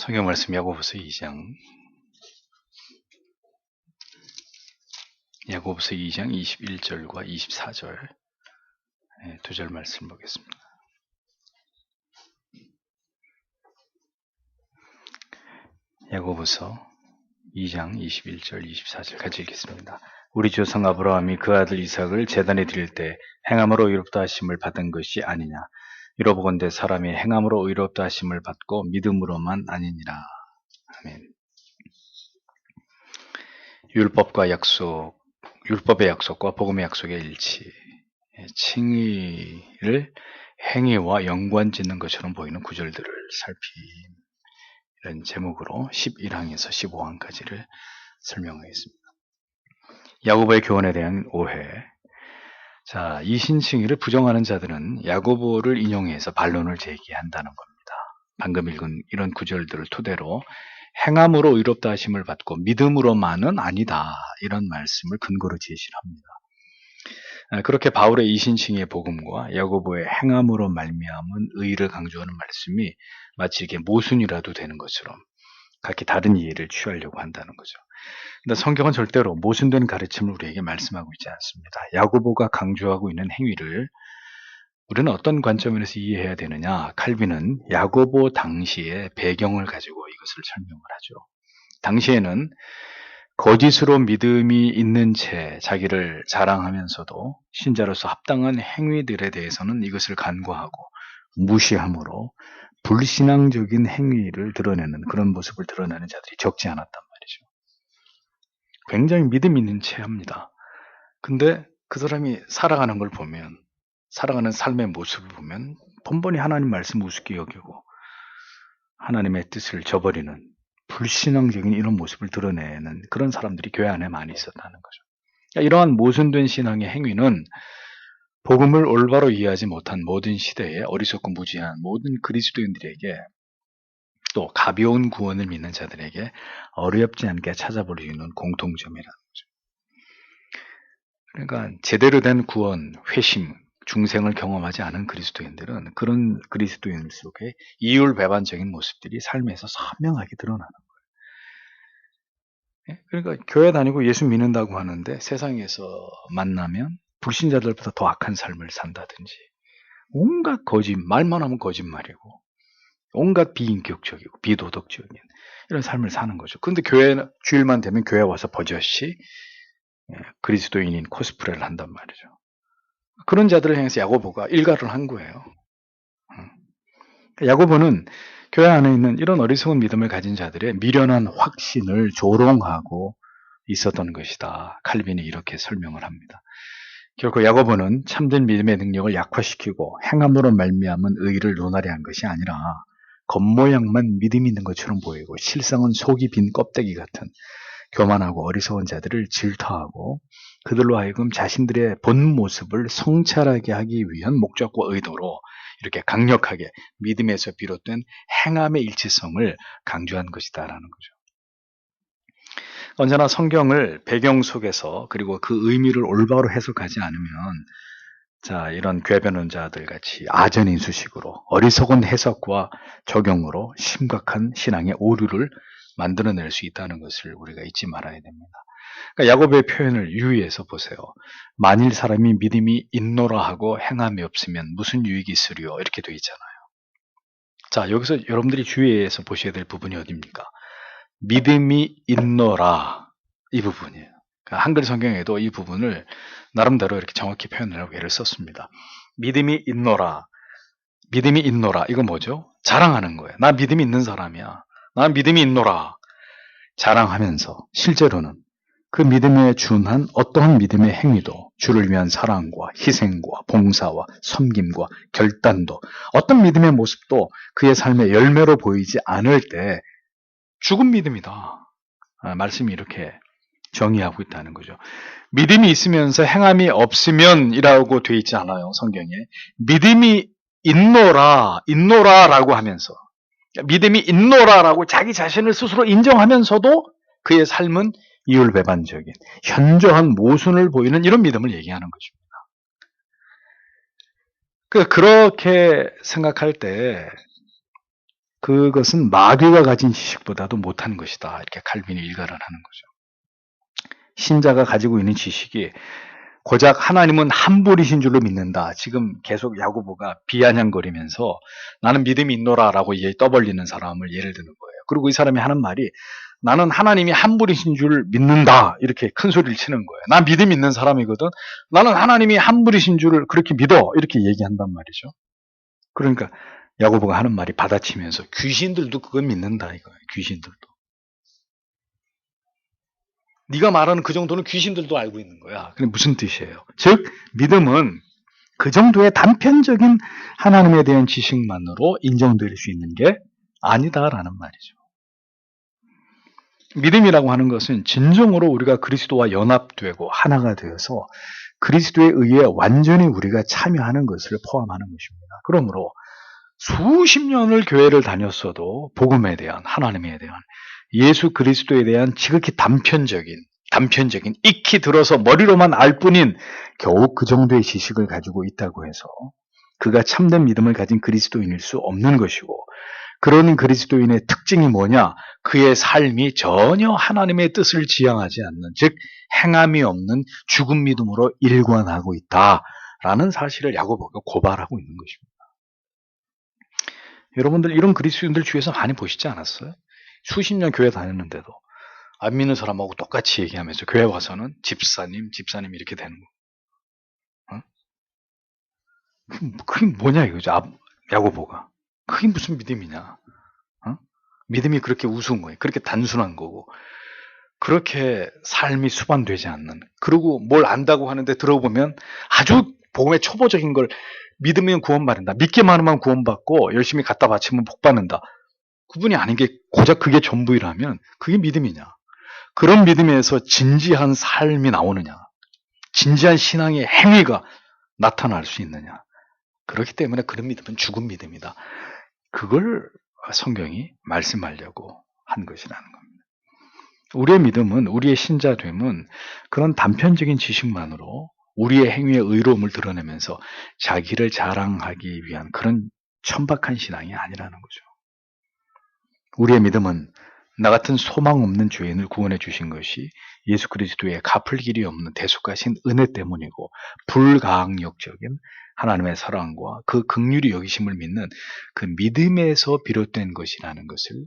성경 말씀 야고보서 2장 21절과 24절 두 절 말씀 보겠습니다. 야고보서 2장 21절 24절 같이 읽겠습니다. 우리 조상 아브라함이 그 아들 이삭을 제단에 드릴 때 행함으로 의롭다 하심을 받은 것이 아니냐. 이로보건대 사람이 행함으로 의롭다 하심을 받고 믿음으로만 아니니라. 아멘. 율법의 약속과 복음의 약속의 일치, 칭의를 행위와 연관짓는 것처럼 보이는 구절들을 이런 제목으로 11항에서 15항까지를 설명하겠습니다. 야고보의 교훈에 대한 오해. 자, 이 신칭의를 부정하는 자들은 야고보를 인용해서 반론을 제기한다는 겁니다. 방금 읽은 이런 구절들을 토대로 행함으로 의롭다 하심을 받고 믿음으로만은 아니다. 이런 말씀을 근거로 제시를 합니다. 그렇게 바울의 이신칭의의 복음과 야고보의 행함으로 말미암은 의를 강조하는 말씀이 마치 이게 모순이라도 되는 것처럼 각기 다른 이해를 취하려고 한다는 거죠. 근데 성경은 절대로 모순된 가르침을 우리에게 말씀하고 있지 않습니다. 야고보가 강조하고 있는 행위를 우리는 어떤 관점에서 이해해야 되느냐? 칼빈은 야고보 당시의 배경을 가지고 이것을 설명을 하죠. 당시에는 거짓으로 믿음이 있는 채 자기를 자랑하면서도 신자로서 합당한 행위들에 대해서는 이것을 간과하고 무시함으로 불신앙적인 행위를 드러내는 그런 모습을 드러내는 자들이 적지 않았단 말이죠. 굉장히 믿음 있는 채 합니다. 근데 그 사람이 살아가는 걸 보면, 살아가는 삶의 모습을 보면 번번이 하나님 말씀 우습게 여기고 하나님의 뜻을 저버리는 불신앙적인 이런 모습을 드러내는 그런 사람들이 교회 안에 많이 있었다는 거죠. 이러한 모순된 신앙의 행위는 복음을 올바로 이해하지 못한 모든 시대에 어리석고 무지한 모든 그리스도인들에게 또 가벼운 구원을 믿는 자들에게 어렵지 않게 찾아볼 수 있는 공통점이라는 거죠. 그러니까 제대로 된 구원, 회심, 중생을 경험하지 않은 그리스도인들은 그런 그리스도인 속에 이율배반적인 모습들이 삶에서 선명하게 드러나는 거예요. 그러니까 교회 다니고 예수 믿는다고 하는데 세상에서 만나면 불신자들보다 더 악한 삶을 산다든지 온갖 거짓, 말만 하면 거짓말이고 온갖 비인격적이고 비도덕적인 이런 삶을 사는 거죠. 그런데 주일만 되면 교회 와서 버젓이 그리스도인인 코스프레를 한단 말이죠. 그런 자들을 향해서 야고보가 일가를 한 거예요. 야고보는 교회 안에 있는 이런 어리석은 믿음을 가진 자들의 미련한 확신을 조롱하고 있었던 것이다. 칼빈이 이렇게 설명을 합니다. 결코 야고보는 참된 믿음의 능력을 약화시키고 행함으로 말미암은 의의를 논하려 것이 아니라 겉모양만 믿음이 있는 것처럼 보이고 실상은 속이 빈 껍데기 같은 교만하고 어리석은 자들을 질타하고 그들로 하여금 자신들의 본 모습을 성찰하게 하기 위한 목적과 의도로 이렇게 강력하게 믿음에서 비롯된 행함의 일치성을 강조한 것이다라는 거죠. 언제나 성경을 배경 속에서 그리고 그 의미를 올바로 해석하지 않으면 이런 궤변론자들 같이 아전인수식으로 어리석은 해석과 적용으로 심각한 신앙의 오류를 만들어낼 수 있다는 것을 우리가 잊지 말아야 됩니다. 그러니까 야고보의 표현을 유의해서 보세요. 만일 사람이 믿음이 있노라 하고 행함이 없으면 무슨 유익이 있으리요? 이렇게 되어 있잖아요. 자, 여기서 여러분들이 주의해서 보셔야 될 부분이 어디입니까? 믿음이 있노라, 이 부분이에요. 그러니까 한글 성경에도 이 부분을 나름대로 이렇게 정확히 표현하려고 애를 썼습니다. 믿음이 있노라, 이거 뭐죠? 자랑하는 거예요. 나 믿음이 있는 사람이야. 나 믿음이 있노라. 자랑하면서 실제로는 그 믿음에 준한 어떠한 믿음의 행위도 주를 위한 사랑과 희생과 봉사와 섬김과 결단도 어떤 믿음의 모습도 그의 삶의 열매로 보이지 않을 때 죽은 믿음이다. 말씀이 이렇게 정의하고 있다는 거죠. 믿음이 있으면서 행함이 없으면 이라고 되어 있지 않아요. 성경에. 믿음이 있노라라고 하면서 믿음이 있노라라고 자기 자신을 스스로 인정하면서도 그의 삶은 이율배반적인 현저한 모순을 보이는 이런 믿음을 얘기하는 것입니다. 그렇게 생각할 때 그것은 마귀가 가진 지식보다도 못한 것이다. 이렇게 칼빈이 일갈을 하는 거죠. 신자가 가지고 있는 지식이 고작 하나님은 한 분이신 줄로 믿는다. 지금 계속 야고보가 비아냥거리면서 나는 믿음이 있노라라고 떠벌리는 사람을 예를 드는 거예요. 그리고 이 사람이 하는 말이 나는 하나님이 한 분이신 줄 믿는다. 이렇게 큰 소리를 치는 거예요. 난 믿음 있는 사람이거든. 나는 하나님이 한 분이신 줄 그렇게 믿어. 이렇게 얘기한단 말이죠. 그러니까 야고보가 하는 말이 받아치면서 귀신들도 그건 믿는다 이거예요. 귀신들도. 네가 말하는 그 정도는 귀신들도 알고 있는 거야. 그게 무슨 뜻이에요? 즉 믿음은 그 정도의 단편적인 하나님에 대한 지식만으로 인정될 수 있는 게 아니다라는 말이죠. 믿음이라고 하는 것은 진정으로 우리가 그리스도와 연합되고 하나가 되어서 그리스도에 의해 완전히 우리가 참여하는 것을 포함하는 것입니다. 그러므로 수십 년을 교회를 다녔어도 복음에 대한, 하나님에 대한, 예수 그리스도에 대한 지극히 단편적인 익히 들어서 머리로만 알 뿐인 겨우 그 정도의 지식을 가지고 있다고 해서 그가 참된 믿음을 가진 그리스도인일 수 없는 것이고, 그런 그리스도인의 특징이 뭐냐? 그의 삶이 전혀 하나님의 뜻을 지향하지 않는, 즉 행함이 없는 죽은 믿음으로 일관하고 있다라는 사실을 야고보가 고발하고 있는 것입니다. 여러분들 이런 그리스도인들 주위에서 많이 보시지 않았어요? 수십 년 교회 다녔는데도 안 믿는 사람하고 똑같이 얘기하면서 교회 와서는 집사님 이렇게 되는 거. 어? 그게 뭐냐 이거죠. 야고보가. 그게 무슨 믿음이냐. 어? 믿음이 그렇게 우스운 거예요. 그렇게 단순한 거고. 그렇게 삶이 수반되지 않는. 그리고 뭘 안다고 하는데 들어보면 아주 복음의 초보적인 걸 믿으면 구원받는다. 믿기만 하면 구원받고 열심히 갖다 바치면 복받는다. 그분이 아닌 게 고작 그게 전부이라면 그게 믿음이냐. 그런 믿음에서 진지한 삶이 나오느냐. 진지한 신앙의 행위가 나타날 수 있느냐. 그렇기 때문에 그런 믿음은 죽은 믿음이다. 그걸 성경이 말씀하려고 한 것이라는 겁니다. 우리의 믿음은, 우리의 신자됨은 그런 단편적인 지식만으로 우리의 행위의 의로움을 드러내면서 자기를 자랑하기 위한 그런 천박한 신앙이 아니라는 거죠. 우리의 믿음은 나 같은 소망 없는 죄인을 구원해 주신 것이 예수 그리스도의 갚을 길이 없는 대속하신 은혜 때문이고, 불가항력적인 하나님의 사랑과 그 긍휼이 여기심을 믿는 그 믿음에서 비롯된 것이라는 것을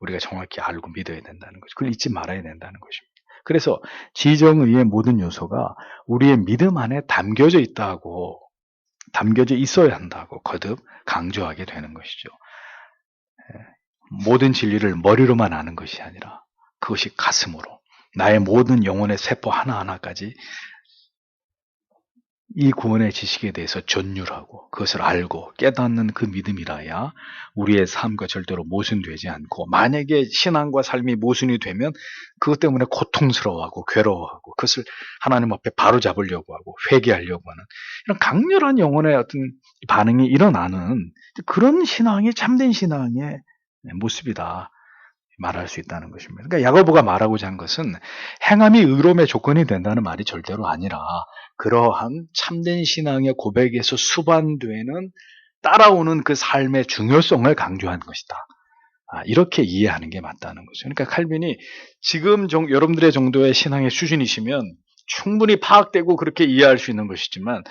우리가 정확히 알고 믿어야 된다는 거죠. 그걸 잊지 말아야 된다는 것입니다. 그래서 지정의의 모든 요소가 우리의 믿음 안에 담겨져 있어야 한다고 거듭 강조하게 되는 것이죠. 모든 진리를 머리로만 아는 것이 아니라 그것이 가슴으로, 나의 모든 영혼의 세포 하나하나까지 이 구원의 지식에 대해서 전율하고 그것을 알고 깨닫는 그 믿음이라야 우리의 삶과 절대로 모순되지 않고, 만약에 신앙과 삶이 모순이 되면 그것 때문에 고통스러워하고 괴로워하고 그것을 하나님 앞에 바로잡으려고 하고 회개하려고 하는 이런 강렬한 영혼의 어떤 반응이 일어나는 그런 신앙이 참된 신앙의 모습이다 말할 수 있다는 것입니다. 그러니까 야고보가 말하고자 한 것은 행함이 의로움의 조건이 된다는 말이 절대로 아니라 그러한 참된 신앙의 고백에서 수반되는 따라오는 그 삶의 중요성을 강조한 것이다. 이렇게 이해하는 게 맞다는 거죠. 그러니까 칼빈이 지금 여러분들의 정도의 신앙의 수준이시면 충분히 파악되고 그렇게 이해할 수 있는 것이지만,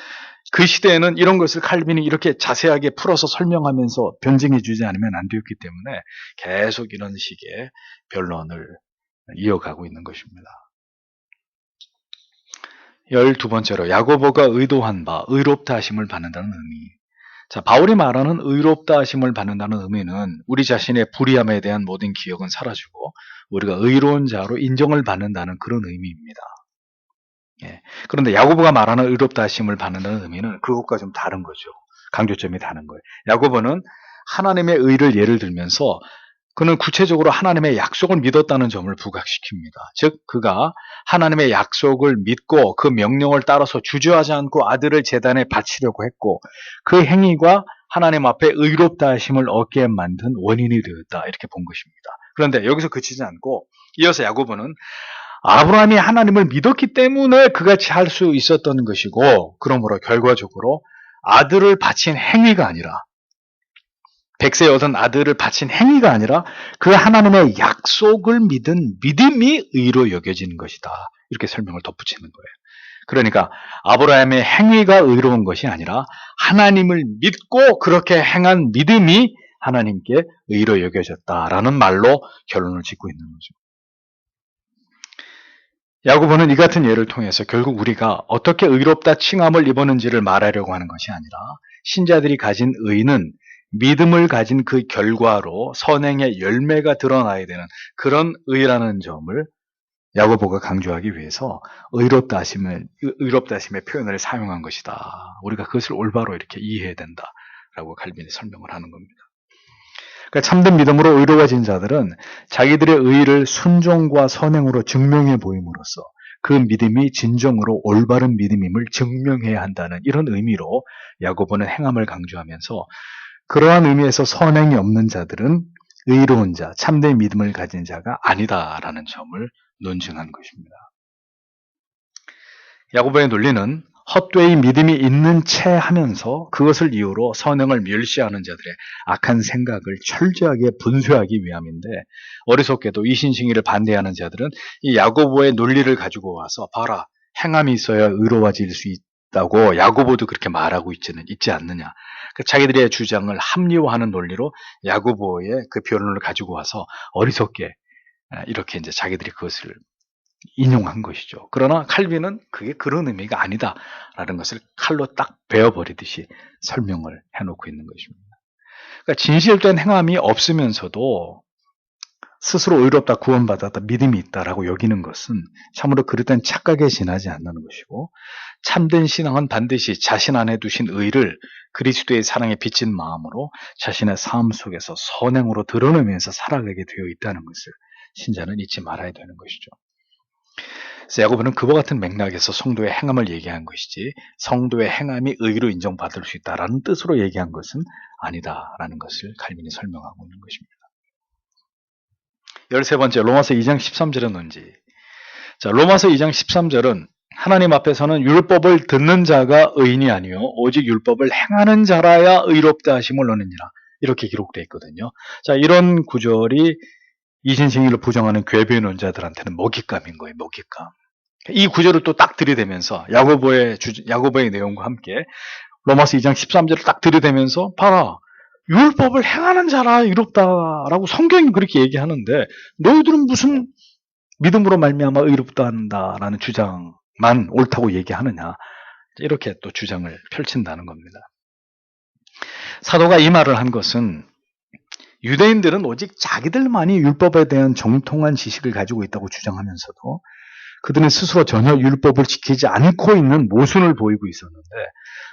그 시대에는 이런 것을 칼빈이 이렇게 자세하게 풀어서 설명하면서 변증해 주지 않으면 안 되었기 때문에 계속 이런 식의 변론을 이어가고 있는 것입니다. 12번째로 야고보가 의도한 바 의롭다 하심을 받는다는 의미. 자, 바울이 말하는 의롭다 하심을 받는다는 의미는 우리 자신의 불의함에 대한 모든 기억은 사라지고 우리가 의로운 자로 인정을 받는다는 그런 의미입니다. 예. 그런데 야고보가 말하는 의롭다 하심을 받는다는 의미는 그것과 좀 다른 거죠. 강조점이 다른 거예요. 야고보는 하나님의 의를 예를 들면서 그는 구체적으로 하나님의 약속을 믿었다는 점을 부각시킵니다. 즉 그가 하나님의 약속을 믿고 그 명령을 따라서 주저하지 않고 아들을 제단에 바치려고 했고, 그 행위가 하나님 앞에 의롭다 하심을 얻게 만든 원인이 되었다, 이렇게 본 것입니다. 그런데 여기서 그치지 않고 이어서 야고보는 아브라함이 하나님을 믿었기 때문에 그같이 할 수 있었던 것이고, 그러므로 결과적으로 아들을 바친 행위가 아니라 백세 얻은 아들을 바친 행위가 아니라 그 하나님의 약속을 믿은 믿음이 의로 여겨지는 것이다. 이렇게 설명을 덧붙이는 거예요. 그러니까 아브라함의 행위가 의로운 것이 아니라 하나님을 믿고 그렇게 행한 믿음이 하나님께 의로 여겨졌다라는 말로 결론을 짓고 있는 거죠. 야고보는 이 같은 예를 통해서 결국 우리가 어떻게 의롭다 칭함을 입었는지를 말하려고 하는 것이 아니라 신자들이 가진 의는 믿음을 가진 그 결과로 선행의 열매가 드러나야 되는 그런 의라는 점을 야고보가 강조하기 위해서 의롭다 하심의 표현을 사용한 것이다. 우리가 그것을 올바로 이렇게 이해해야 된다라고 칼빈이 설명을 하는 겁니다. 그러니까 참된 믿음으로 의로워진 자들은 자기들의 의를 순종과 선행으로 증명해 보임으로써 그 믿음이 진정으로 올바른 믿음임을 증명해야 한다는 이런 의미로 야고보는 행함을 강조하면서 그러한 의미에서 선행이 없는 자들은 의로운 자, 참된 믿음을 가진 자가 아니다라는 점을 논증한 것입니다. 야고보의 논리는 헛되이 믿음이 있는 채 하면서 그것을 이유로 선행을 멸시하는 자들의 악한 생각을 철저하게 분쇄하기 위함인데 어리석게도 이신승의를 반대하는 자들은 이 야고보의 논리를 가지고 와서 봐라, 행함이 있어야 의로워질 수 있다고 야고보도 그렇게 말하고 있지 않느냐. 자기들의 주장을 합리화하는 논리로 야고보의 그 변론을 가지고 와서 어리석게 이렇게 이제 자기들이 그것을 인용한 것이죠. 그러나 칼빈은 그게 그런 의미가 아니다라는 것을 칼로 딱 베어버리듯이 설명을 해놓고 있는 것입니다. 그러니까 진실된 행함이 없으면서도 스스로 의롭다 구원받았다 믿음이 있다라고 여기는 것은 참으로 그릇된 착각에 지나지 않는 것이고 참된 신앙은 반드시 자신 안에 두신 의를 그리스도의 사랑에 비친 마음으로 자신의 삶 속에서 선행으로 드러내면서 살아가게 되어 있다는 것을 신자는 잊지 말아야 되는 것이죠. 그래서 야고보는 그와 같은 맥락에서 성도의 행함을 얘기한 것이지 성도의 행함이 의로 인정받을 수 있다라는 뜻으로 얘기한 것은 아니다라는 것을 칼빈이 설명하고 있는 것입니다. 13번째 로마서 2장 13절의 논지. 자, 로마서 2장 13절은 하나님 앞에서는 율법을 듣는 자가 의인이 아니요 오직 율법을 행하는 자라야 의롭다 하심을 얻느니라 이렇게 기록되어 있거든요. 자, 이런 구절이 이신승의를 부정하는 괴변론자들한테는 먹잇감인 거예요. 먹잇감. 이 구절을 또 딱 들이대면서 야고보의 내용과 함께 로마서 2장 13절을 딱 들이대면서 봐라. 율법을 행하는 자라 의롭다라고 성경이 그렇게 얘기하는데 너희들은 무슨 믿음으로 말미암아 의롭다 한다라는 주장만 옳다고 얘기하느냐. 이렇게 또 주장을 펼친다는 겁니다. 사도가 이 말을 한 것은 유대인들은 오직 자기들만이 율법에 대한 정통한 지식을 가지고 있다고 주장하면서도 그들은 스스로 전혀 율법을 지키지 않고 있는 모순을 보이고 있었는데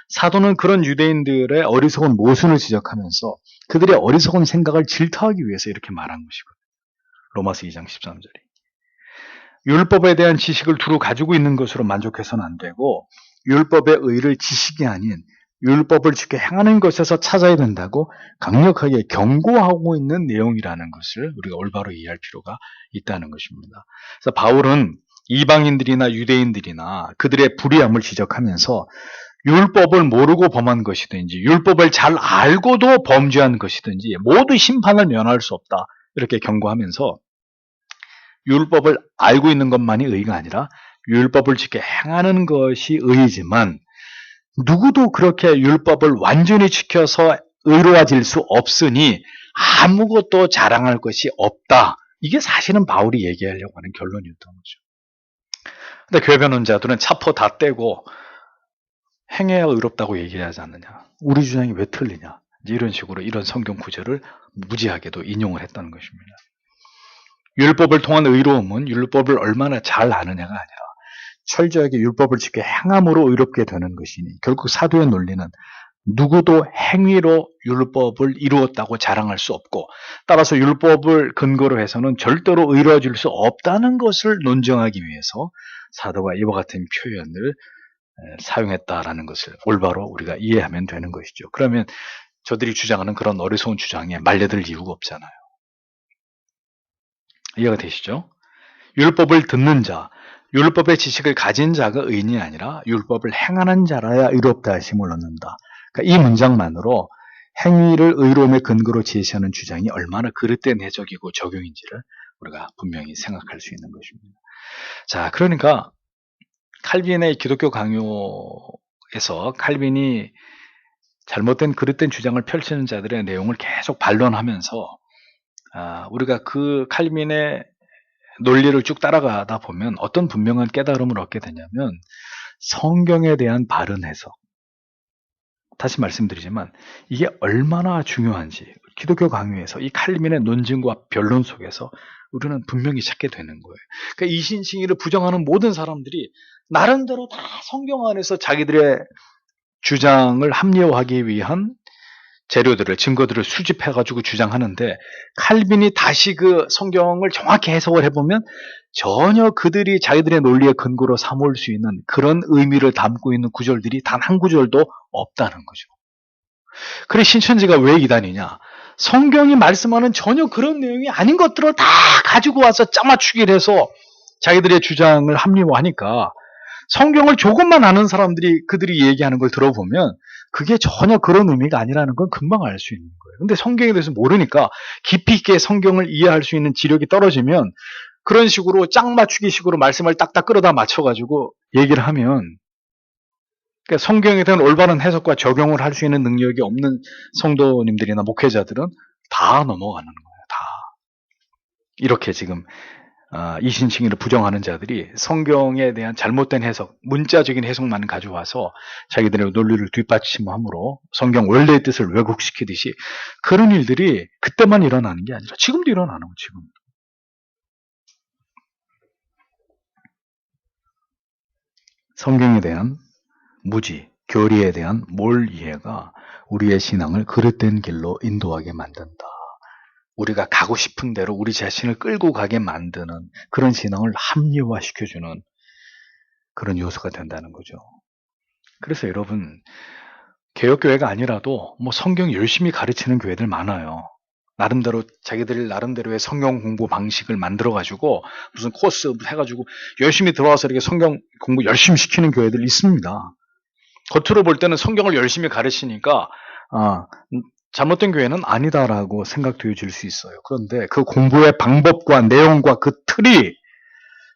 사도는 그런 유대인들의 어리석은 모순을 지적하면서 그들의 어리석은 생각을 질타하기 위해서 이렇게 말한 것이거든요. 로마서 2장 13절이. 율법에 대한 지식을 두루 가지고 있는 것으로 만족해서는 안 되고 율법의 의를 지식이 아닌 율법을 지켜 행하는 것에서 찾아야 된다고 강력하게 경고하고 있는 내용이라는 것을 우리가 올바로 이해할 필요가 있다는 것입니다. 그래서 바울은 이방인들이나 유대인들이나 그들의 불의함을 지적하면서 율법을 모르고 범한 것이든지 율법을 잘 알고도 범죄한 것이든지 모두 심판을 면할 수 없다. 이렇게 경고하면서 율법을 알고 있는 것만이 의가 아니라 율법을 지켜 행하는 것이 의이지만 누구도 그렇게 율법을 완전히 지켜서 의로워질 수 없으니 아무것도 자랑할 것이 없다. 이게 사실은 바울이 얘기하려고 하는 결론이었던 거죠. 근데 괴변론자들은 차포 다 떼고 행해야 의롭다고 얘기하지 않느냐. 우리 주장이 왜 틀리냐. 이런 식으로 이런 성경 구절을 무지하게도 인용을 했다는 것입니다. 율법을 통한 의로움은 율법을 얼마나 잘 아느냐가 아니라 철저하게 율법을 지켜 행함으로 의롭게 되는 것이니 결국 사도의 논리는 누구도 행위로 율법을 이루었다고 자랑할 수 없고 따라서 율법을 근거로 해서는 절대로 의로워질 수 없다는 것을 논증하기 위해서 사도가 이와 같은 표현을 사용했다라는 것을 올바로 우리가 이해하면 되는 것이죠. 그러면 저들이 주장하는 그런 어리석은 주장에 말려들 이유가 없잖아요. 이해가 되시죠? 율법을 듣는 자, 율법의 지식을 가진 자가 의인이 아니라 율법을 행하는 자라야 의롭다 하심을 얻는다. 그러니까 이 문장만으로 행위를 의로움의 근거로 제시하는 주장이 얼마나 그릇된 해석이고 적용인지를 우리가 분명히 생각할 수 있는 것입니다. 자, 그러니까 칼빈의 기독교 강요에서 칼빈이 잘못된 그릇된 주장을 펼치는 자들의 내용을 계속 반론하면서 우리가 그 칼빈의 논리를 쭉 따라가다 보면 어떤 분명한 깨달음을 얻게 되냐면 성경에 대한 바른 해석. 다시 말씀드리지만 이게 얼마나 중요한지 기독교 강요에서 이 칼빈의 논증과 변론 속에서 우리는 분명히 찾게 되는 거예요. 그러니까 이신칭의를 부정하는 모든 사람들이 나름대로 다 성경 안에서 자기들의 주장을 합리화하기 위한 재료들을, 증거들을 수집해가지고 주장하는데 칼빈이 다시 그 성경을 정확히 해석을 해보면 전혀 그들이 자기들의 논리의 근거로 삼을 수 있는 그런 의미를 담고 있는 구절들이 단 한 구절도 없다는 거죠. 그래 신천지가 왜 이단이냐? 성경이 말씀하는 전혀 그런 내용이 아닌 것들을 다 가지고 와서 짜맞추기를 해서 자기들의 주장을 합리화하니까 성경을 조금만 아는 사람들이 그들이 얘기하는 걸 들어보면 그게 전혀 그런 의미가 아니라는 건 금방 알 수 있는 거예요. 근데 성경에 대해서 모르니까 깊이 있게 성경을 이해할 수 있는 지력이 떨어지면 그런 식으로 짝 맞추기 식으로 말씀을 딱딱 끌어다 맞춰가지고 얘기를 하면 그러니까 성경에 대한 올바른 해석과 적용을 할 수 있는 능력이 없는 성도님들이나 목회자들은 다 넘어가는 거예요. 다. 이렇게 지금 이신칭의를 부정하는 자들이 성경에 대한 잘못된 해석, 문자적인 해석만 가져와서 자기들의 논리를 뒷받침함으로 성경 원래의 뜻을 왜곡시키듯이 그런 일들이 그때만 일어나는 게 아니라 지금도 일어나는 거예요. 지금. 성경에 대한 무지, 교리에 대한 몰 이해가 우리의 신앙을 그릇된 길로 인도하게 만든다. 우리가 가고 싶은 대로 우리 자신을 끌고 가게 만드는 그런 신앙을 합리화시켜주는 그런 요소가 된다는 거죠. 그래서 여러분 개혁교회가 아니라도 뭐 성경 열심히 가르치는 교회들 많아요. 나름대로 자기들 나름대로의 성경 공부 방식을 만들어가지고 무슨 코스 해가지고 열심히 들어와서 이렇게 성경 공부 열심히 시키는 교회들 있습니다. 겉으로 볼 때는 성경을 열심히 가르치니까 잘못된 교회는 아니다라고 생각되어질 수 있어요. 그런데 그 공부의 방법과 내용과 그 틀이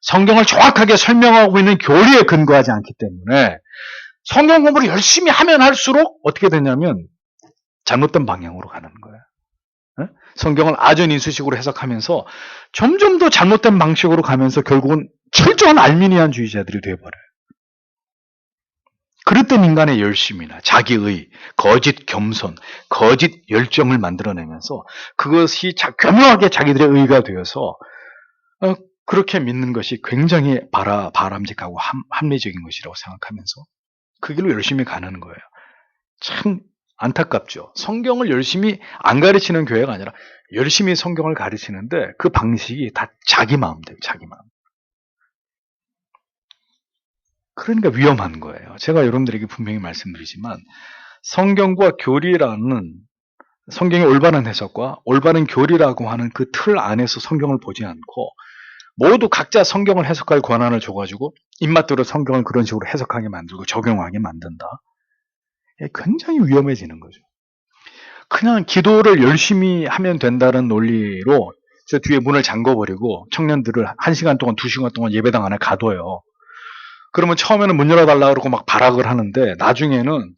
성경을 정확하게 설명하고 있는 교리에 근거하지 않기 때문에 성경 공부를 열심히 하면 할수록 어떻게 되냐면 잘못된 방향으로 가는 거예요. 성경을 아전인수식으로 해석하면서 점점 더 잘못된 방식으로 가면서 결국은 철저한 알미니안주의자들이 되어버려요. 그릇된 인간의 열심이나 자기의 거짓 겸손, 거짓 열정을 만들어내면서 그것이 교묘하게 자기들의 의가 되어서 그렇게 믿는 것이 굉장히 바람직하고 합리적인 것이라고 생각하면서 그 길로 열심히 가는 거예요. 참 안타깝죠. 성경을 열심히 안 가르치는 교회가 아니라 열심히 성경을 가르치는데 그 방식이 다 자기 마음대로, 자기 마음. 그러니까 위험한 거예요. 제가 여러분들에게 분명히 말씀드리지만 성경과 교리라는 성경의 올바른 해석과 올바른 교리라고 하는 그 틀 안에서 성경을 보지 않고 모두 각자 성경을 해석할 권한을 줘가지고 입맛대로 성경을 그런 식으로 해석하게 만들고 적용하게 만든다. 굉장히 위험해지는 거죠. 그냥 기도를 열심히 하면 된다는 논리로 저 뒤에 문을 잠궈버리고 청년들을 1시간 동안 2시간 동안 예배당 안에 가둬요. 그러면 처음에는 문 열어달라 그러고 막 발악을 하는데 나중에는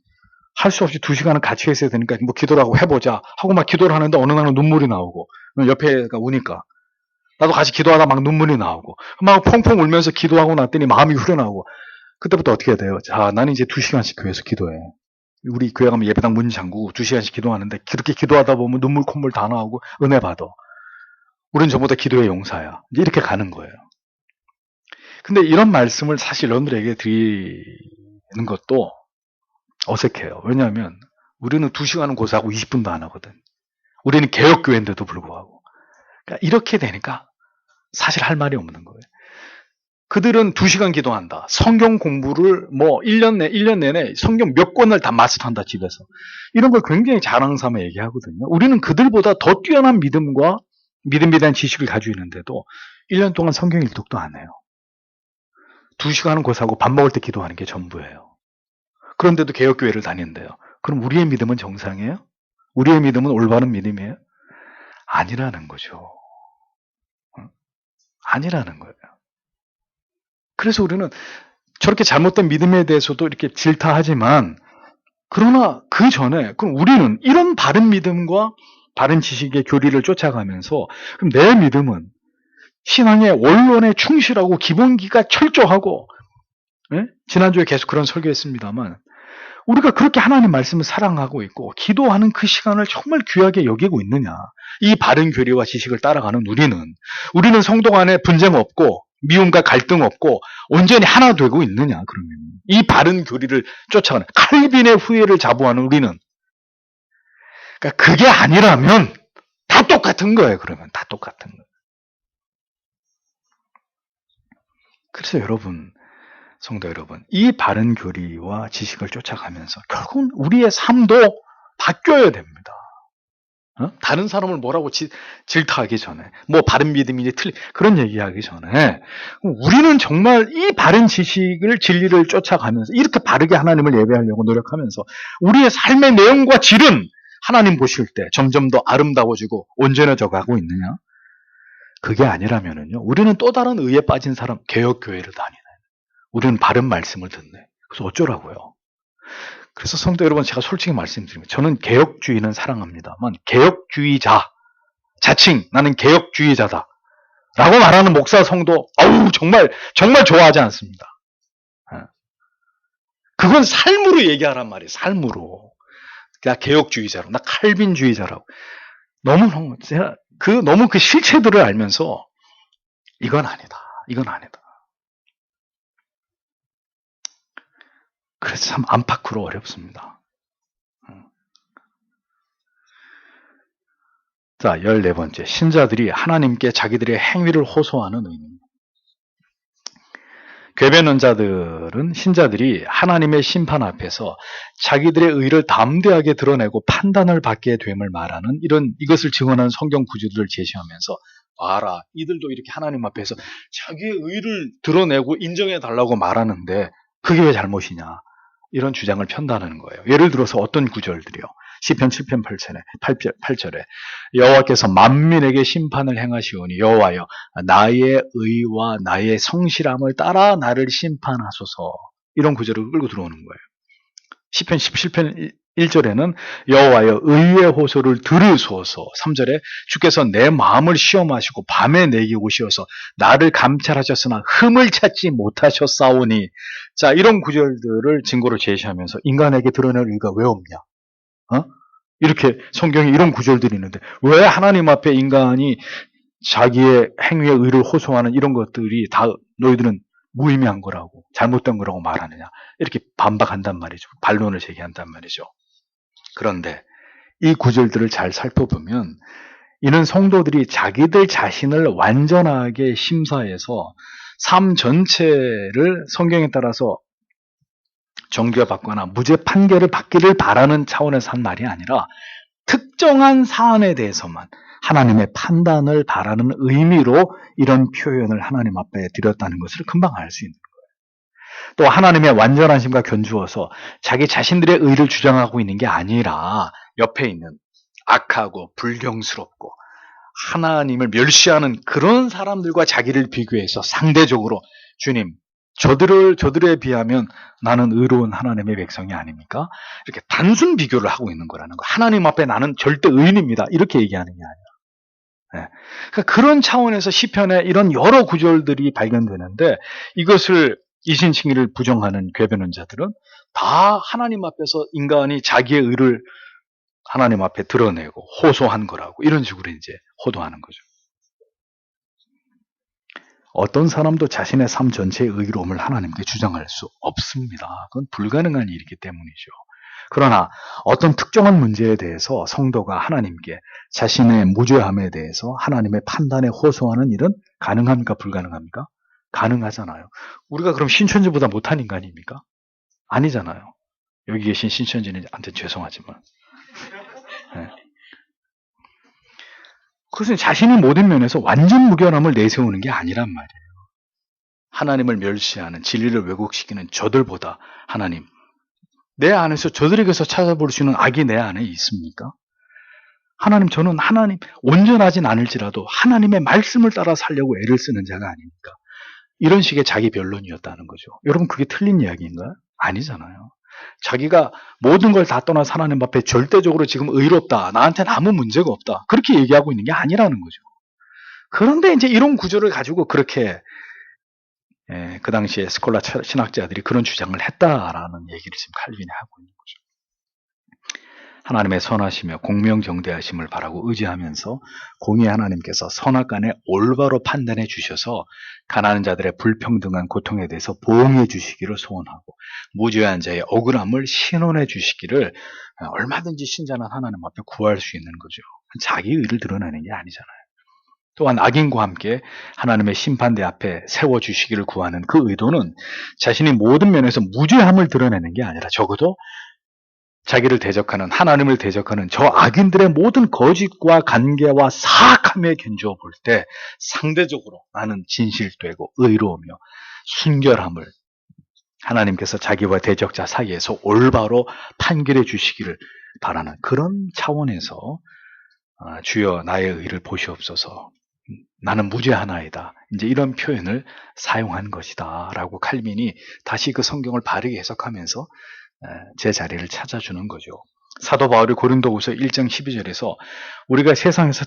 할 수 없이 2시간은 같이 있어야 되니까 뭐 기도라고 해보자 하고 막 기도를 하는데 어느 날은 눈물이 나오고 옆에가 우니까 나도 같이 기도하다 막 눈물이 나오고 막 펑펑 울면서 기도하고 났더니 마음이 후련하고 그때부터 어떻게 해야 돼요? 자, 나는 이제 2시간씩 교회에서 기도해. 우리 교회 가면 예배당 문 잠그고 2시간씩 기도하는데 그렇게 기도하다 보면 눈물 콧물 다 나오고 은혜 받아. 우린 전부 다 기도의 용사야. 이렇게 가는 거예요. 근데 이런 말씀을 사실 여러분들에게 드리는 것도 어색해요. 왜냐하면 우리는 2시간은 고사하고 20분도 안 하거든. 우리는 개혁교회인데도 불구하고. 그러니까 이렇게 되니까 사실 할 말이 없는 거예요. 그들은 2시간 기도한다. 성경 공부를 뭐 1년 내내 성경 몇 권을 다 마스터한다, 집에서. 이런 걸 굉장히 자랑 삼아 얘기하거든요. 우리는 그들보다 더 뛰어난 믿음과 믿음에 대한 지식을 가지고 있는데도 1년 동안 성경 일독도 안 해요. 2시간은 고사하고 밥 먹을 때 기도하는 게 전부예요. 그런데도 개혁교회를 다닌대요. 그럼 우리의 믿음은 정상이에요? 우리의 믿음은 올바른 믿음이에요? 아니라는 거죠. 아니라는 거예요. 그래서 우리는 저렇게 잘못된 믿음에 대해서도 이렇게 질타하지만, 그러나 그 전에, 그럼 우리는 이런 바른 믿음과 바른 지식의 교리를 쫓아가면서, 그럼 내 믿음은 신앙의 원론에 충실하고 기본기가 철저하고, 예? 지난주에 계속 그런 설교했습니다만, 우리가 그렇게 하나님 말씀을 사랑하고 있고 기도하는 그 시간을 정말 귀하게 여기고 있느냐, 이 바른 교리와 지식을 따라가는 우리는 성도 간에 분쟁 없고 미움과 갈등 없고 온전히 하나 되고 있느냐, 그러면 이 바른 교리를 쫓아가는 칼빈의 후예를 자부하는 우리는, 그러니까 그게 아니라면 다 똑같은 거예요. 그러면 다 똑같은 거예요. 그래서 여러분, 성도 여러분, 이 바른 교리와 지식을 쫓아가면서 결국은 우리의 삶도 바뀌어야 됩니다. 다른 사람을 뭐라고 질타하기 전에, 뭐 바른 믿음이지 틀린 그런 얘기하기 전에, 우리는 정말 이 바른 지식을, 진리를 쫓아가면서 이렇게 바르게 하나님을 예배하려고 노력하면서 우리의 삶의 내용과 질은 하나님 보실 때 점점 더 아름다워지고 온전해져 가고 있느냐? 그게 아니라면은요, 우리는 또 다른 의에 빠진 사람, 개혁교회를 다니네. 우리는 바른 말씀을 듣네. 그래서 어쩌라고요? 그래서 성도 여러분, 제가 솔직히 말씀드립니다. 저는 개혁주의는 사랑합니다만 개혁주의자, 자칭 나는 개혁주의자다 라고 말하는 목사 성도, 정말 좋아하지 않습니다. 그건 삶으로 얘기하란 말이에요. 삶으로. 나 개혁주의자로, 나 칼빈주의자라고. 너무 그 실체들을 알면서 이건 아니다. 그래서 참 안팎으로 어렵습니다. 자, 14번째. 신자들이 하나님께 자기들의 행위를 호소하는 의미입니다. 궤변론자들은 신자들이 하나님의 심판 앞에서 자기들의 의를 담대하게 드러내고 판단을 받게 됨을 말하는 이것을 증언하는 성경 구절들을 제시하면서, 봐라, 이들도 이렇게 하나님 앞에서 자기의 의를 드러내고 인정해 달라고 말하는데 그게 왜 잘못이냐, 이런 주장을 편다는 거예요. 예를 들어서 어떤 구절들이요? 시편 7편 8절에 여호와께서 만민에게 심판을 행하시오니 여호와여 나의 의와 나의 성실함을 따라 나를 심판하소서, 이런 구절을 끌고 들어오는 거예요. 시편 17편 1절에는 여호와여 의의 호소를 들으소서, 3절에 주께서 내 마음을 시험하시고 밤에 내게 오시어서 나를 감찰하셨으나 흠을 찾지 못하셨사오니, 자, 이런 구절들을 증거로 제시하면서 인간에게 드러낼 의가 왜 없냐? 이렇게 성경에 이런 구절들이 있는데 왜 하나님 앞에 인간이 자기의 행위의 의를 호소하는 이런 것들이 다 너희들은 무의미한 거라고, 잘못된 거라고 말하느냐, 이렇게 반박한단 말이죠. 반론을 제기한단 말이죠. 그런데 이 구절들을 잘 살펴보면 이는 성도들이 자기들 자신을 완전하게 심사해서 삶 전체를 성경에 따라서 정죄받거나 무죄 판결을 받기를 바라는 차원에서 한 말이 아니라 특정한 사안에 대해서만 하나님의 판단을 바라는 의미로 이런 표현을 하나님 앞에 드렸다는 것을 금방 알 수 있는 거예요. 또 하나님의 완전하심과 견주어서 자기 자신들의 의를 주장하고 있는 게 아니라 옆에 있는 악하고 불경스럽고 하나님을 멸시하는 그런 사람들과 자기를 비교해서 상대적으로, 주님, 저들에 비하면 나는 의로운 하나님의 백성이 아닙니까? 이렇게 단순 비교를 하고 있는 거라는 거. 하나님 앞에 나는 절대 의인입니다, 이렇게 얘기하는 게 아니라. 그러니까 그런 차원에서 시편에 이런 여러 구절들이 발견되는데, 이것을 이신칭의를 부정하는 궤변론자들은 다 하나님 앞에서 인간이 자기의 의를 하나님 앞에 드러내고 호소한 거라고, 이런 식으로 이제 호도하는 거죠. 어떤 사람도 자신의 삶 전체의 의로움을 하나님께 주장할 수 없습니다. 그건 불가능한 일이기 때문이죠. 그러나 어떤 특정한 문제에 대해서 성도가 하나님께 자신의 무죄함에 대해서 하나님의 판단에 호소하는 일은 가능합니까? 불가능합니까? 가능하잖아요. 우리가 그럼 신천지보다 못한 인간입니까? 아니잖아요. 여기 계신 신천지한테 죄송하지만. 네. 그것은 자신이 모든 면에서 완전 무결함을 내세우는 게 아니란 말이에요. 하나님을 멸시하는, 진리를 왜곡시키는 저들보다 하나님, 내 안에서 저들에게서 찾아볼 수 있는 악이 내 안에 있습니까? 하나님, 저는 하나님, 온전하진 않을지라도 하나님의 말씀을 따라 살려고 애를 쓰는 자가 아닙니까? 이런 식의 자기 변론이었다는 거죠. 여러분, 그게 틀린 이야기인가요? 아니잖아요. 자기가 모든 걸 다 떠나 하나님 앞에 절대적으로 지금 의롭다, 나한테는 아무 문제가 없다, 그렇게 얘기하고 있는 게 아니라는 거죠. 그런데 이제 이런 구조를 가지고 그렇게 그 당시에 스콜라 신학자들이 그런 주장을 했다라는 얘기를 지금 칼빈이 하고 있는 거죠. 하나님의 선하시며 공명정대하심을 바라고 의지하면서 공의 하나님께서 선악간에 올바로 판단해 주셔서 가난한 자들의 불평등한 고통에 대해서 보응해 주시기를 소원하고 무죄한 자의 억울함을 신원해 주시기를 얼마든지 신자는 하나님 앞에 구할 수 있는 거죠. 자기 의를 드러내는 게 아니잖아요. 또한 악인과 함께 하나님의 심판대 앞에 세워주시기를 구하는 그 의도는 자신이 모든 면에서 무죄함을 드러내는 게 아니라 적어도 자기를 대적하는, 하나님을 대적하는 저 악인들의 모든 거짓과 관계와 사악함에 견주어 볼 때 상대적으로 나는 진실되고 의로우며 순결함을 하나님께서 자기와 대적자 사이에서 올바로 판결해 주시기를 바라는 그런 차원에서 주여 나의 의를 보시옵소서, 나는 무죄하나이다, 이제 이런 표현을 사용한 것이다 라고 칼빈이 다시 그 성경을 바르게 해석하면서 제 자리를 찾아주는 거죠. 사도 바울이 고린도후서 1장 12절에서 우리가 세상에서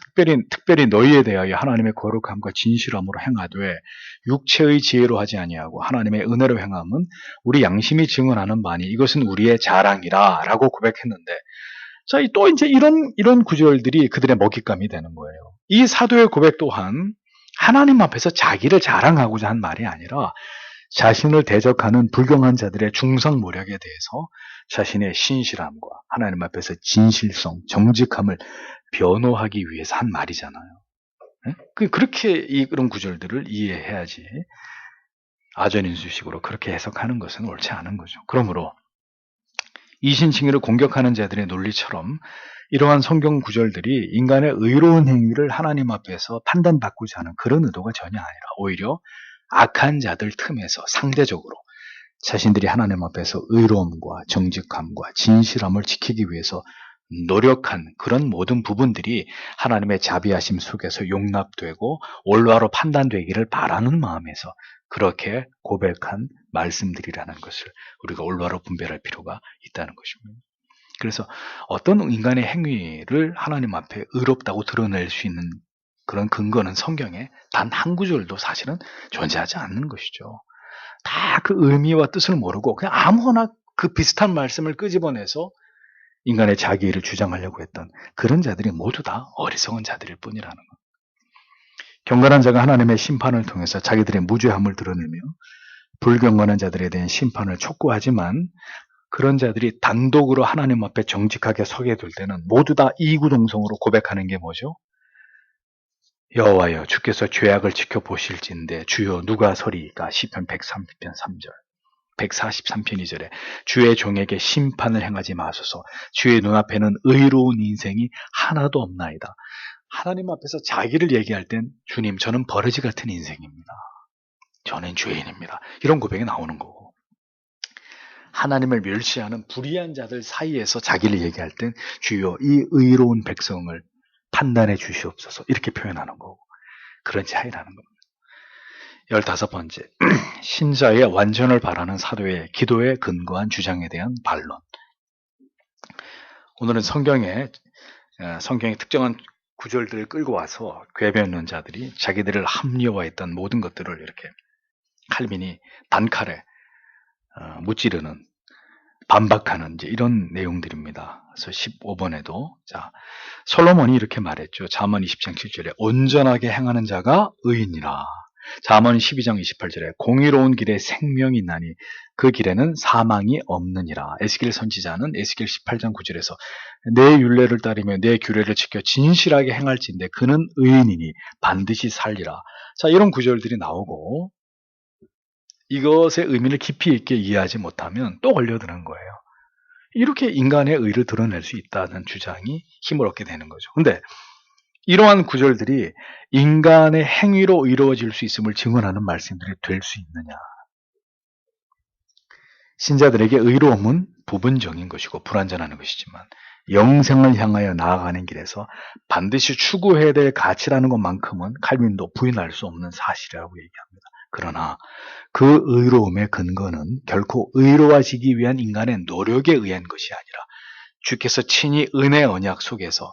특별히 너희에 대하여 하나님의 거룩함과 진실함으로 행하되 육체의 지혜로 하지 아니하고 하나님의 은혜로 행함은 우리 양심이 증언하는 바니 이것은 우리의 자랑이라 라고 고백했는데, 자, 또 이제 이런 구절들이 그들의 먹잇감이 되는 거예요. 이 사도의 고백 또한 하나님 앞에서 자기를 자랑하고자 한 말이 아니라 자신을 대적하는 불경한 자들의 중상모략에 대해서 자신의 신실함과 하나님 앞에서 진실성, 정직함을 변호하기 위해서 한 말이잖아요. 그렇게 이런 구절들을 이해해야지 아전인수식으로 그렇게 해석하는 것은 옳지 않은 거죠. 그러므로 이신칭의를 공격하는 자들의 논리처럼 이러한 성경 구절들이 인간의 의로운 행위를 하나님 앞에서 판단받고자 하는 그런 의도가 전혀 아니라 오히려 악한 자들 틈에서 상대적으로 자신들이 하나님 앞에서 의로움과 정직함과 진실함을 지키기 위해서 노력한 그런 모든 부분들이 하나님의 자비하심 속에서 용납되고 올바로 판단되기를 바라는 마음에서 그렇게 고백한 말씀들이라는 것을 우리가 올바로 분별할 필요가 있다는 것입니다. 그래서 어떤 인간의 행위를 하나님 앞에 의롭다고 드러낼 수 있는 그런 근거는 성경에 단 한 구절도 사실은 존재하지 않는 것이죠. 다 그 의미와 뜻을 모르고 그냥 아무거나 그 비슷한 말씀을 끄집어내서 인간의 자기의를 주장하려고 했던 그런 자들이 모두 다 어리석은 자들일 뿐이라는 것. 경건한 자가 하나님의 심판을 통해서 자기들의 무죄함을 드러내며 불경건한 자들에 대한 심판을 촉구하지만 그런 자들이 단독으로 하나님 앞에 정직하게 서게 될 때는 모두 다 이구동성으로 고백하는 게 뭐죠? 여호와여 주께서 죄악을 지켜보실진데 주여 누가 서리이까? 시편 130편 3절 143편 2절에 주의 종에게 심판을 행하지 마소서 주의 눈앞에는 의로운 인생이 하나도 없나이다. 하나님 앞에서 자기를 얘기할 땐 주님 저는 버러지 같은 인생입니다. 저는 죄인입니다. 이런 고백이 나오는 거고, 하나님을 멸시하는 불의한 자들 사이에서 자기를 얘기할 땐 주여 이 의로운 백성을 판단해 주시옵소서 이렇게 표현하는 거고, 그런 차이라는 겁니다. 15번째, 신자의 완전을 바라는 사도의 기도에 근거한 주장에 대한 반론. 오늘은 성경의 특정한 구절들을 끌고 와서 궤변론자들이 자기들을 합리화했던 모든 것들을 이렇게 칼빈이 단칼에 무찌르는, 반박하는 이제 이런 내용들입니다. 그래서 15번에도 솔로몬이 이렇게 말했죠. 잠언 20장 7절에 온전하게 행하는 자가 의인이라. 잠언 12장 28절에 공의로운 길에 생명이 있나니 그 길에는 사망이 없느니라. 에스겔 선지자는 에스겔 18장 9절에서 내 율례를 따르며 내 규례를 지켜 진실하게 행할진대 그는 의인이니 반드시 살리라. 자, 이런 구절들이 나오고 이것의 의미를 깊이 있게 이해하지 못하면 또 걸려드는 거예요. 이렇게 인간의 의를 드러낼 수 있다는 주장이 힘을 얻게 되는 거죠. 근데 이러한 구절들이 인간의 행위로 이루어질 수 있음을 증언하는 말씀들이 될 수 있느냐? 신자들에게 의로움은 부분적인 것이고 불완전한 것이지만 영생을 향하여 나아가는 길에서 반드시 추구해야 될 가치라는 것만큼은 칼빈도 부인할 수 없는 사실이라고 얘기합니다. 그러나 그 의로움의 근거는 결코 의로워지기 위한 인간의 노력에 의한 것이 아니라 주께서 친히 은혜 언약 속에서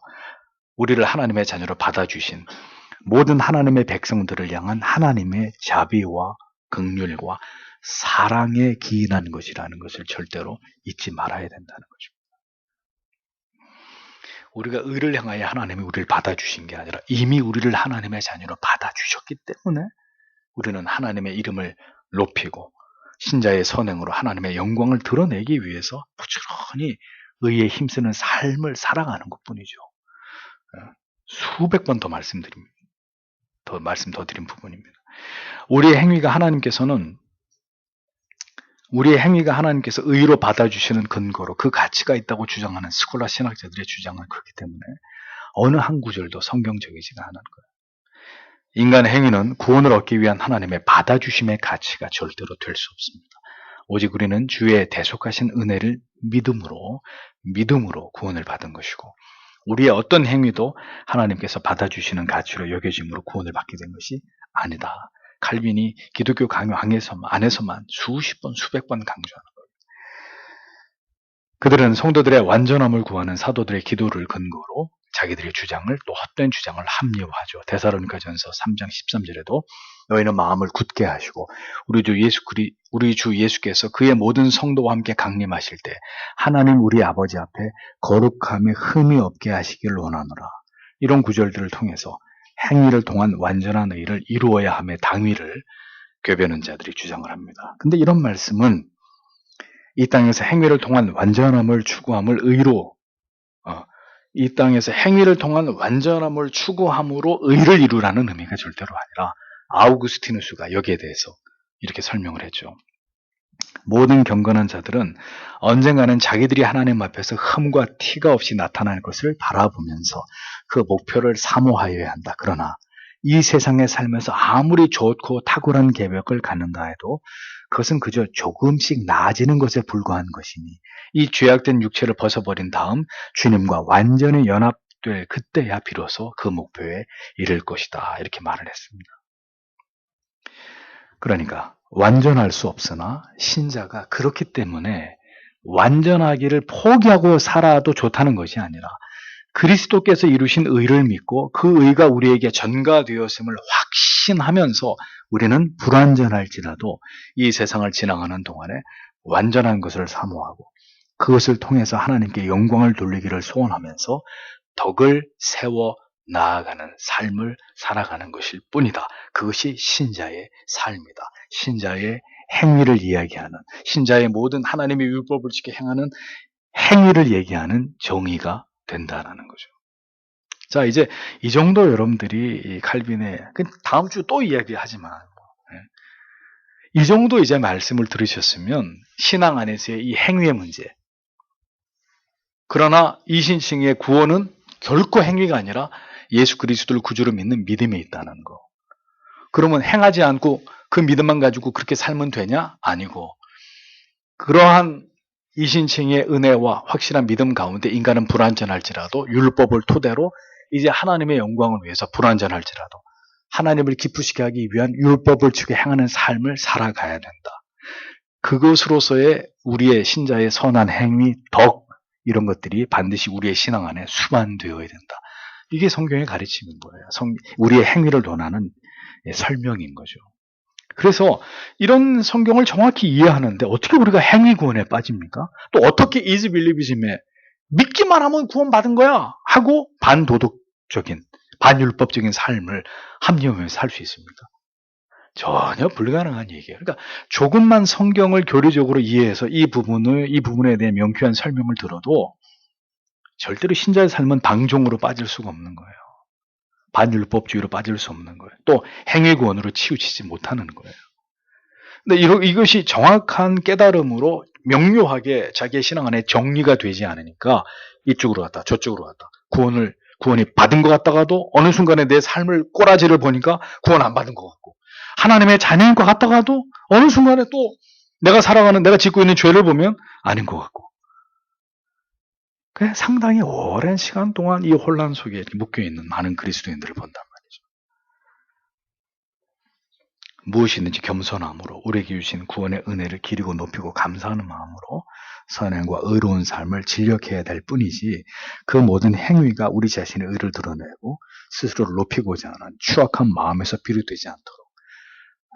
우리를 하나님의 자녀로 받아주신 모든 하나님의 백성들을 향한 하나님의 자비와 긍휼과 사랑에 기인한 것이라는 것을 절대로 잊지 말아야 된다는 것입니다. 우리가 의를 향하여 하나님이 우리를 받아주신 게 아니라 이미 우리를 하나님의 자녀로 받아주셨기 때문에 우리는 하나님의 이름을 높이고 신자의 선행으로 하나님의 영광을 드러내기 위해서 부지런히 의에 힘쓰는 삶을 살아가는 것뿐이죠. 수백 번 더 말씀드립니다. 말씀 더 드린 부분입니다. 우리의 행위가 하나님께서 의로 받아주시는 근거로 그 가치가 있다고 주장하는 스콜라 신학자들의 주장은 그렇기 때문에 어느 한 구절도 성경적이지가 않은 거예요. 인간의 행위는 구원을 얻기 위한 하나님의 받아주심의 가치가 절대로 될 수 없습니다. 오직 우리는 주의 대속하신 은혜를 믿음으로 구원을 받은 것이고 우리의 어떤 행위도 하나님께서 받아주시는 가치로 여겨짐으로 구원을 받게 된 것이 아니다. 칼빈이 기독교 강요 안에서만 수십 번, 수백 번 강조하는 거예요. 그들은 성도들의 완전함을 구하는 사도들의 기도를 근거로 자기들의 주장을 또 헛된 주장을 합리화하죠. 데살로니가전서 3장 13절에도 너희는 마음을 굳게 하시고 우리 주 예수께서 그의 모든 성도와 함께 강림하실 때 하나님 우리 아버지 앞에 거룩함에 흠이 없게 하시길 원하노라. 이런 구절들을 통해서 행위를 통한 완전한 의를 이루어야 함의 당위를 궤변한 자들이 주장을 합니다. 근데 이런 말씀은 이 땅에서 행위를 통한 완전함을 추구함을 이 땅에서 행위를 통한 완전함을 추구함으로 의를 이루라는 의미가 절대로 아니라 아우구스티누스가 여기에 대해서 이렇게 설명을 했죠. 모든 경건한 자들은 언젠가는 자기들이 하나님 앞에서 흠과 티가 없이 나타날 것을 바라보면서 그 목표를 사모하여야 한다. 그러나 이 세상의 삶에서 아무리 좋고 탁월한 계획을 갖는다 해도 그것은 그저 조금씩 나아지는 것에 불과한 것이니 이 죄악된 육체를 벗어버린 다음 주님과 완전히 연합될 그때야 비로소 그 목표에 이를 것이다. 이렇게 말을 했습니다. 그러니까 완전할 수 없으나 신자가 그렇기 때문에 완전하기를 포기하고 살아도 좋다는 것이 아니라 그리스도께서 이루신 의를 믿고 그 의가 우리에게 전가되었음을 확신하면서 우리는 불완전할지라도 이 세상을 지나가는 동안에 완전한 것을 사모하고 그것을 통해서 하나님께 영광을 돌리기를 소원하면서 덕을 세워 나아가는 삶을 살아가는 것일 뿐이다. 그것이 신자의 삶이다. 신자의 행위를 이야기하는, 신자의 모든 하나님의 율법을 지켜 행하는 행위를 얘기하는 정의가 된다라는 거죠. 자, 이제 이 정도 여러분들이 이 칼빈의 다음 주 또 이야기하지만 이 정도 이제 말씀을 들으셨으면 신앙 안에서의 이 행위의 문제. 그러나 이신칭의 구원은 결코 행위가 아니라 예수 그리스도를 구주로 믿는 믿음에 있다는 거. 그러면 행하지 않고 그 믿음만 가지고 그렇게 살면 되냐? 아니고 그러한 이신칭의 은혜와 확실한 믿음 가운데 인간은 불완전할지라도 율법을 토대로 이제 하나님의 영광을 위해서 불완전할지라도 하나님을 기쁘시게 하기 위한 율법을 지켜 행하는 삶을 살아가야 된다. 그것으로서의 우리의 신자의 선한 행위, 덕 이런 것들이 반드시 우리의 신앙 안에 수반되어야 된다. 이게 성경의 가르치는 거예요. 우리의 행위를 논하는 설명인 거죠. 그래서 이런 성경을 정확히 이해하는데 어떻게 우리가 행위 구원에 빠집니까? 또 어떻게 이즈 빌리비즘에 믿기만 하면 구원받은 거야 하고 반도덕적인, 반율법적인 삶을 합리화하면서 살 수 있습니까? 전혀 불가능한 얘기예요. 그러니까 조금만 성경을 교리적으로 이해해서 이 부분에 대해 명쾌한 설명을 들어도 절대로 신자의 삶은 방종으로 빠질 수가 없는 거예요. 반율법주의로 빠질 수 없는 거예요. 또 행위구원으로 치우치지 못하는 거예요. 근데 이것이 정확한 깨달음으로 명료하게 자기의 신앙 안에 정리가 되지 않으니까 이쪽으로 갔다 저쪽으로 갔다 구원이 받은 것 같다가도 어느 순간에 내 삶을 꼬라지를 보니까 구원 안 받은 것 같고 하나님의 자녀인 것 같다가도 어느 순간에 또 내가 짓고 있는 죄를 보면 아닌 것 같고 상당히 오랜 시간 동안 이 혼란 속에 묶여있는 많은 그리스도인들을 본단 말이죠. 무엇이든지 겸손함으로 우리에게 주신 구원의 은혜를 기리고 높이고 감사하는 마음으로 선행과 의로운 삶을 진력해야 될 뿐이지, 그 모든 행위가 우리 자신의 의를 드러내고 스스로를 높이고자 하는 추악한 마음에서 비롯되지 않도록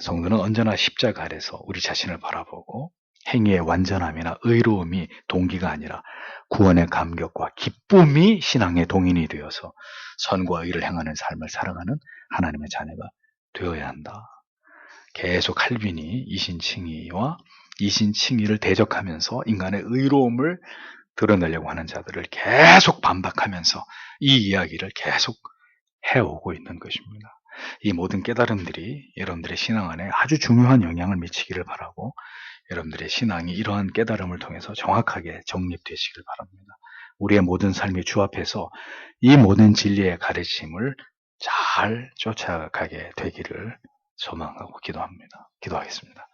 성도는 언제나 십자가 아래서 우리 자신을 바라보고 행위의 완전함이나 의로움이 동기가 아니라 구원의 감격과 기쁨이 신앙의 동인이 되어서 선과 의를 행하는 삶을 살아가는 하나님의 자녀가 되어야 한다. 계속 칼빈이 이신칭의와 이신칭의를 대적하면서 인간의 의로움을 드러내려고 하는 자들을 계속 반박하면서 이 이야기를 계속 해오고 있는 것입니다. 이 모든 깨달음들이 여러분들의 신앙 안에 아주 중요한 영향을 미치기를 바라고, 여러분들의 신앙이 이러한 깨달음을 통해서 정확하게 정립되시길 바랍니다. 우리의 모든 삶이 주 앞에서 이 모든 진리의 가르침을 잘 쫓아가게 되기를 소망하고 기도합니다. 기도하겠습니다.